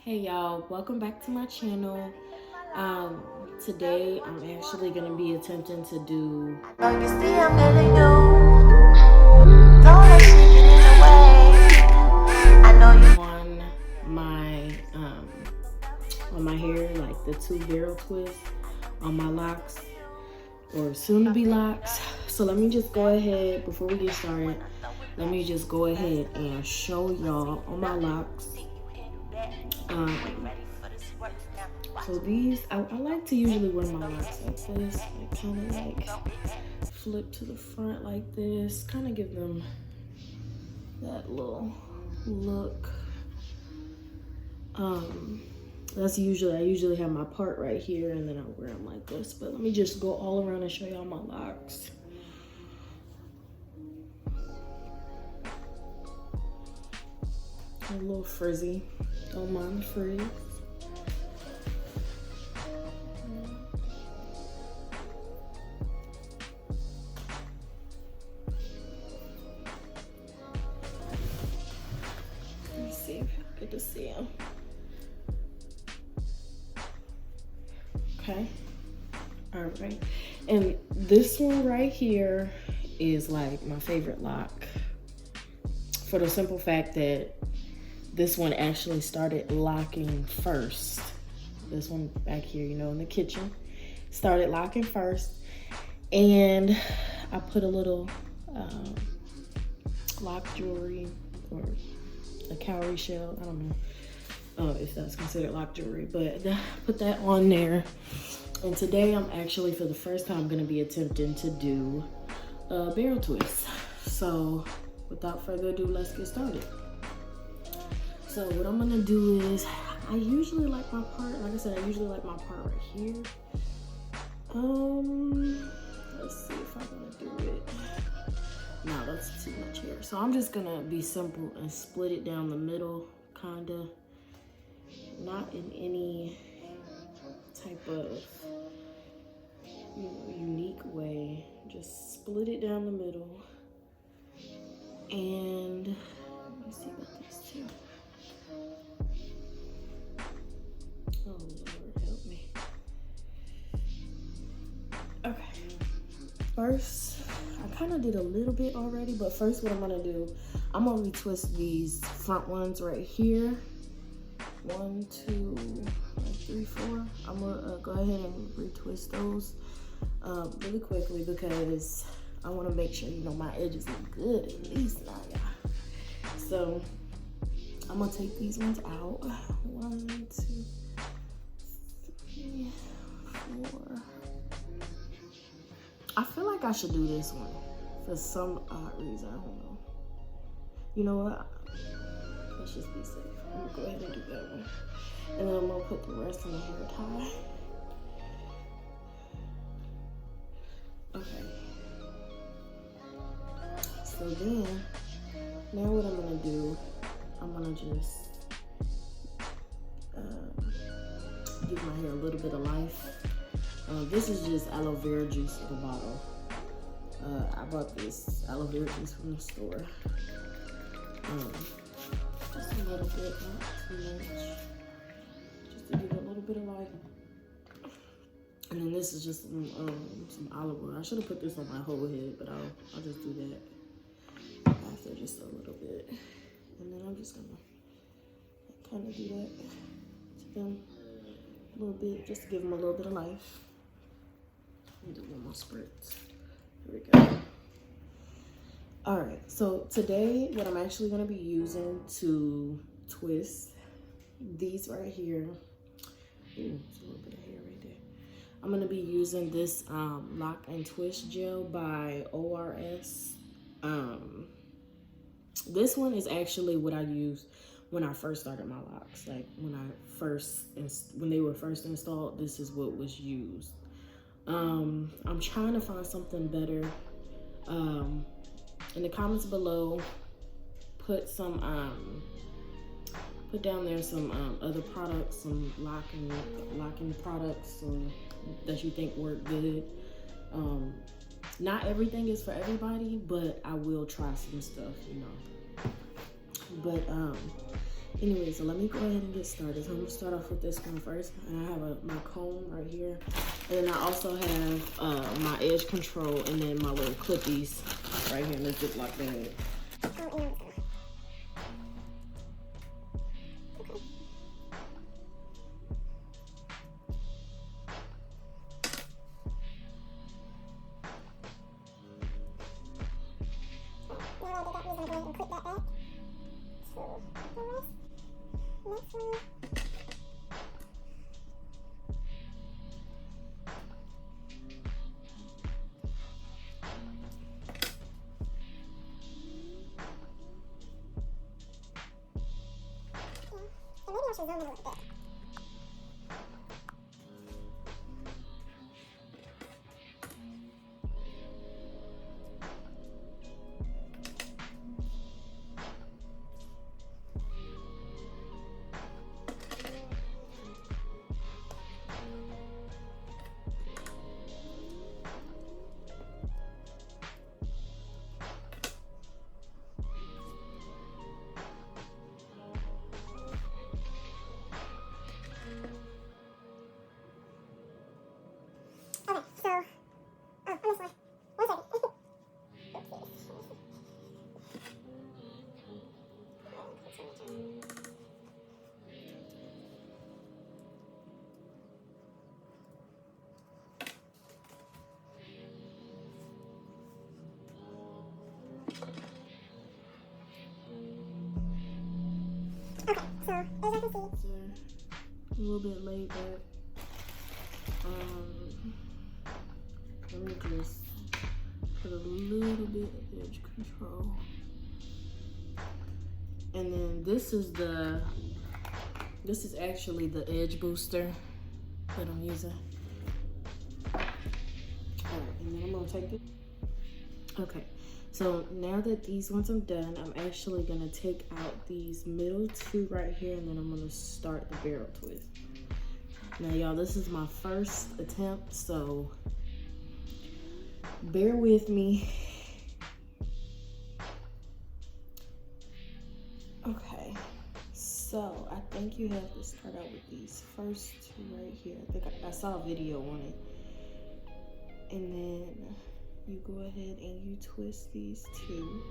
Hey y'all, welcome back to my channel. Today I'm actually gonna be attempting to do I know you see I'm getting you. Don't let you get in the way. I know you on my hair, like the two barrel twists on my locks, or soon to be locks. So let me just go ahead before we get started. Let me just go ahead and show y'all on my locks. So these, I like to usually wear my locks like this, like kind of like flip to the front like this, kind of give them that little look. That's usually, I usually have my part right here and then I wear them like this, but let me just go all around and show y'all my locks. A little frizzy, don't mind the frizz. Let me see if I get to see him. Okay, all right, and this one right here is like my favorite lock for the simple fact that this one actually started locking first. This one back here, you know, in the kitchen, started locking first, and I put a little lock jewelry or a cowrie shell, I don't know if that's considered lock jewelry, but put that on there. And today I'm actually, for the first time, gonna be attempting to do a barrel twist. So without further ado, let's get started. So what I'm gonna do is, I usually like my part, like I said, I usually like my part right here. Let's see if I'm gonna do it. No, that's too much hair. So I'm just gonna be simple and split it down the middle, kinda. Not in any type of, you know, unique way. Just split it down the middle. And let me see about this too. Oh Lord, help me. Okay. First, I kind of did a little bit already, but first what I'm gonna do, I'm gonna retwist these front ones right here. 1, 2, 3, 4. I'm gonna go ahead and retwist those really quickly because I want to make sure, you know, my edges look good at least now, y'all. So I'm gonna take these ones out. 1, 2, 3, 4. I feel like I should do this one for some odd reason. I don't know. You know what? Let's just be safe. I'm gonna go ahead and do that one. And then I'm gonna put the rest in the hair tie. Okay. So then, now what I'm gonna do, I'm gonna just give my hair a little bit of life. This is just aloe vera juice in a bottle. I bought this aloe vera juice from the store. Just a little bit, not too much. Just to give it a little bit of life. And then this is just some olive oil. I should have put this on my whole head, but I'll just do that after just a little bit. And then I'm just gonna kind of do that to them a little bit, just to give them a little bit of life. And do one more spritz. Here we go. All right, so today what I'm actually gonna be using to twist these right here. Ooh, it's a little bit of hair right there. I'm gonna be using this Lock and Twist gel by ORS. This one is actually what I used when I first started my locks. Like when they were first installed, this is what was used. I'm trying to find something better. In the comments below, put down there some other products, some locking products that you think work good. Not everything is for everybody, but I will try some stuff, you know. But Anyway, so let me go ahead and get started. So I'm gonna start off with this one first. And I have my comb right here. And then I also have my edge control and then my little clippies right here in the Ziploc bag. A little bit laid back. Let me just put a little bit of edge control. And then this is actually the edge booster that I'm using. Alright, and then I'm gonna take it. Okay, so now that these ones are done, I'm actually gonna take out these middle two right here, and then I'm gonna start the barrel twist. Now y'all, this is my first attempt, so bear with me. Okay, so I think you have to start out with these first two right here. I think I saw a video on it. And then you go ahead and you twist these two.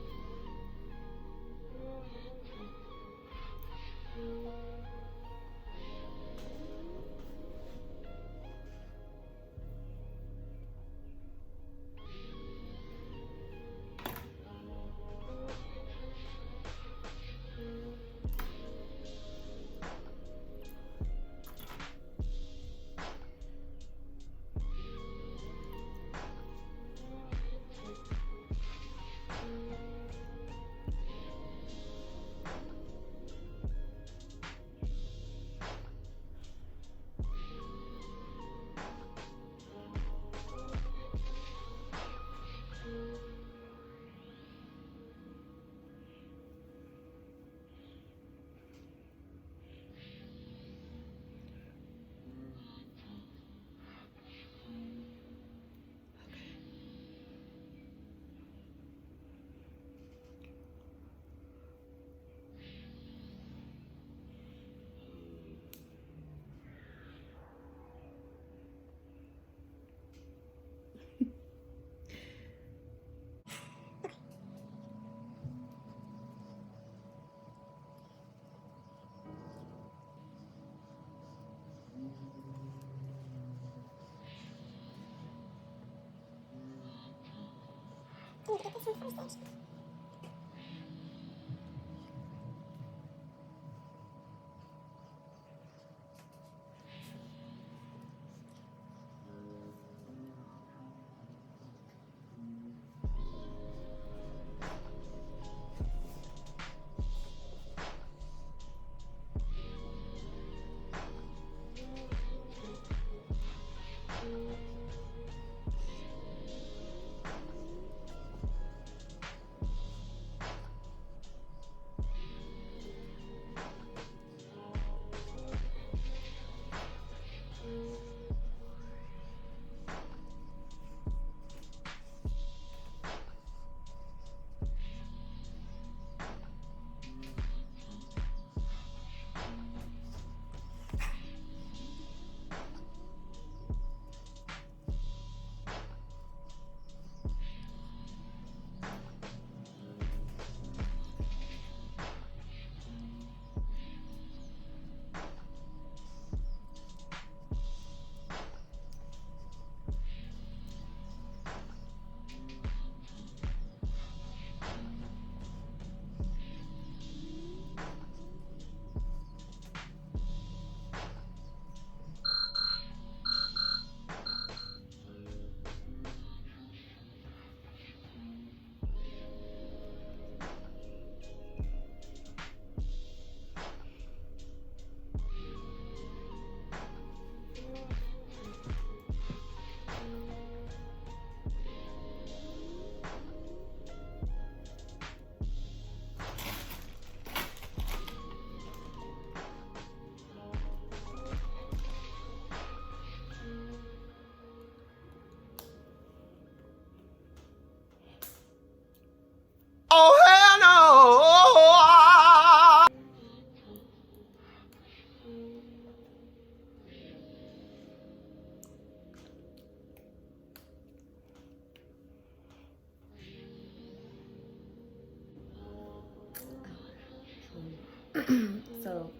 So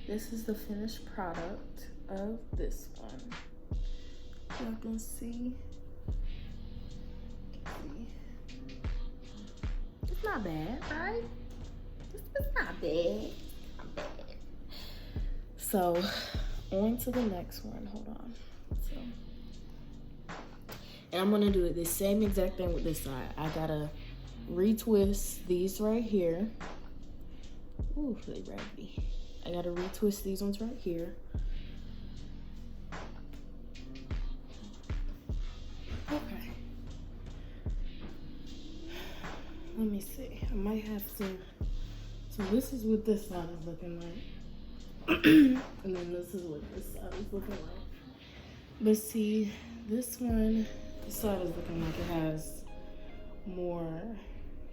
this is the finished product of this one. Y'all can see. It's not bad, right? It's not bad. Not bad. So on to the next one. Hold on. So, and I'm gonna do it the same exact thing with this side. I gotta retwist these right here. Ooh, really raggedy. I gotta retwist these ones right here. Okay. Let me see. I might have to. So this is what this side is looking like. And then this is what this side is looking like. But see, this one, this side is looking like it has more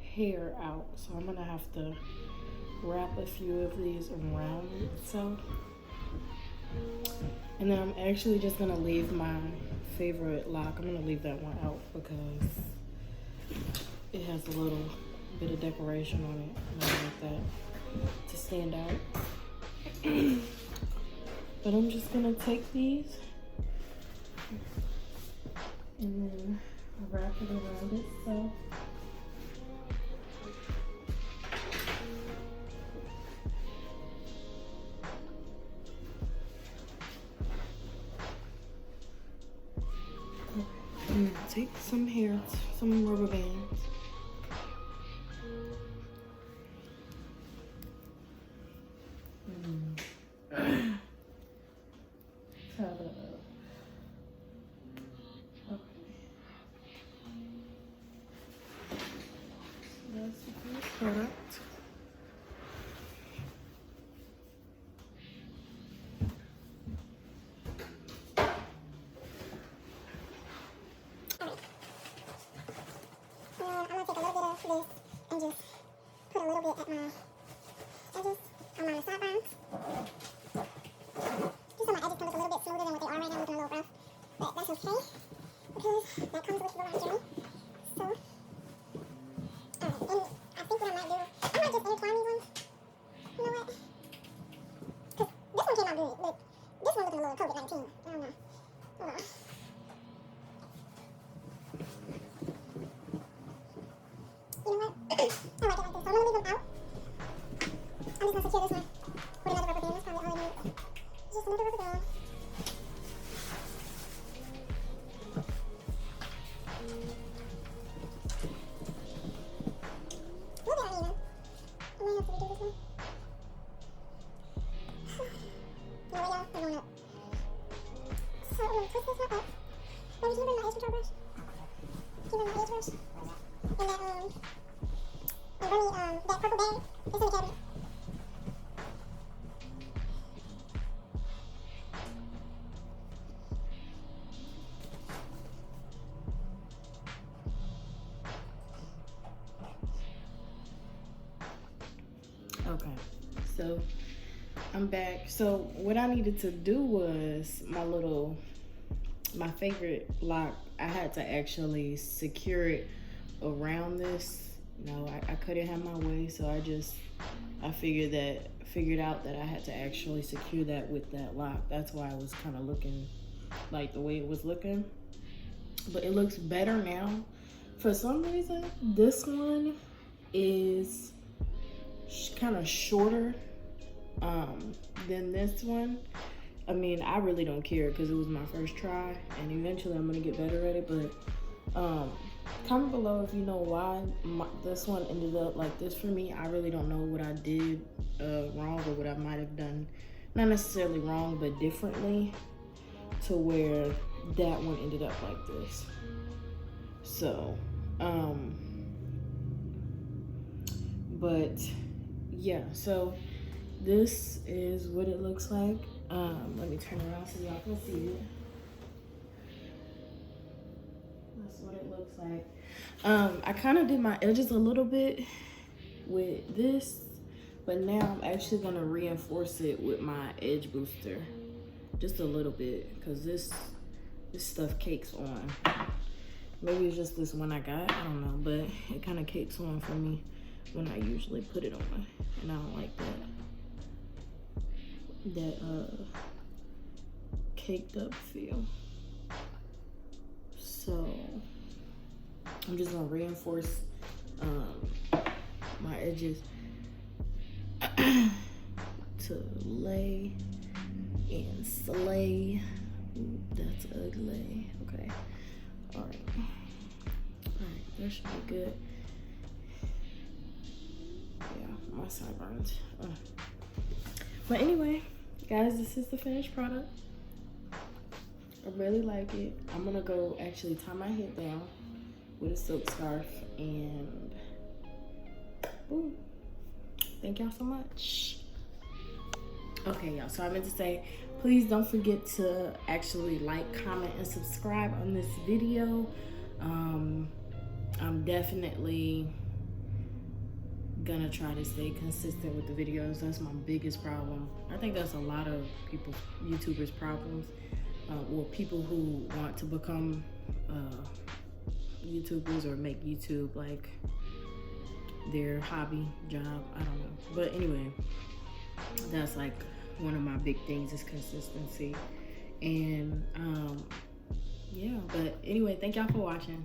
hair out. So I'm gonna have to wrap a few of these around itself. And then I'm actually just gonna leave my favorite lock. I'm gonna leave that one out because it has a little bit of decoration on it. And I like that to stand out. But I'm just gonna take these and then wrap it around itself. And take some hair, some rubber bands. Tie that up. Okay. That's the first product. And just put a little bit at my edges on my sideburns. Just on my edges to look a little bit smoother than what they are right now, looking a little rough. But that's okay, because that comes with the long journey. So, and I think what I might do, I might just intertwine these ones. You know what? Because this one came out good, but this one looking a little COVID-19. I don't know. Hold on. You know what? I like it like this, so I'm gonna leave them out. I'm just gonna secure this one with another rubber band. That's probably all it needs. Just another rubber band. A little bit uneven. I might have to redo this one. No way, y'all. We're going up. So I'm gonna twist this one up. Baby, can you bring my edge control brush? Can you bring my edge brush? And that, and bring me, that purple bag. It's in the cabinet. Okay, so I'm back. So what I needed to do was my favorite lock, I had to actually secure it around this. No, I couldn't have my way, so I figured out that I had to actually secure that with that lock. That's why I was kind of looking like the way it was looking. But it looks better now. For some reason, this one is kind of shorter than this one. I mean, I really don't care because it was my first try, and eventually I'm gonna get better at it. But comment below if you know why this one ended up like this for me. I really don't know what I did wrong, or what I might have done, not necessarily wrong, but differently, to where that one ended up like this. So but yeah, so this is what it looks like. Let me turn around so y'all can see it. That's what it looks like. I kind of did my edges a little bit with this, but now I'm actually gonna reinforce it with my edge booster just a little bit, because this stuff cakes on. Maybe it's just this one I got, I don't know, but it kind of cakes on for me when I usually put it on, and I don't like that. that caked up feel. So I'm just gonna reinforce my edges to lay and slay. Ooh, that's ugly. Okay. Alright, that should be good. Yeah, my sideburns. But anyway, guys, this is the finished product. I really like it. I'm gonna go actually tie my head down with a silk scarf and boom. Thank y'all so much. Okay, y'all, so I meant to say, please don't forget to actually like, comment, and subscribe on this video. I'm definitely gonna try to stay consistent with the videos. That's my biggest problem. I think that's a lot of people, YouTubers' problems, or people who want to become YouTubers or make YouTube like their hobby job. I don't know, but anyway, that's like one of my big things is consistency. And yeah, but anyway, thank y'all for watching.